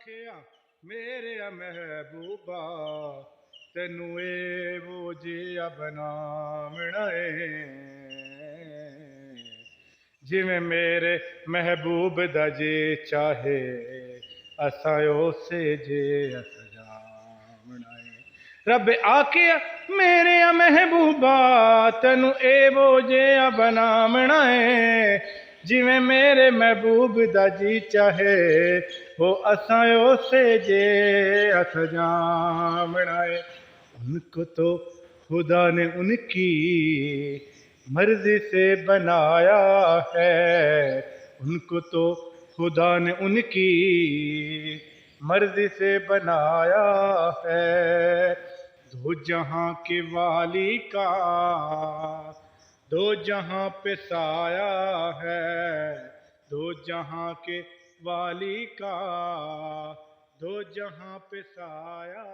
आखिया मेरे महबूबा तेनू एवो जिहा बनावना है जिवें मेरे महबूब दा जी चाहे असां उसे जिहा सजावना है। रब आखिया मेरे महबूबा तेनू एवो जिहा बनावना है जिवें मेरे महबूब दा जी चाहे वो असां उसे जिहा सजावना है। उनको तो खुदा ने उनकी मर्जी से बनाया है, उनको तो खुदा ने उनकी मर्जी से बनाया है। दो जहां के वाली का दो जहां पे साया है, दो जहां के वाली का दो जहां पे साया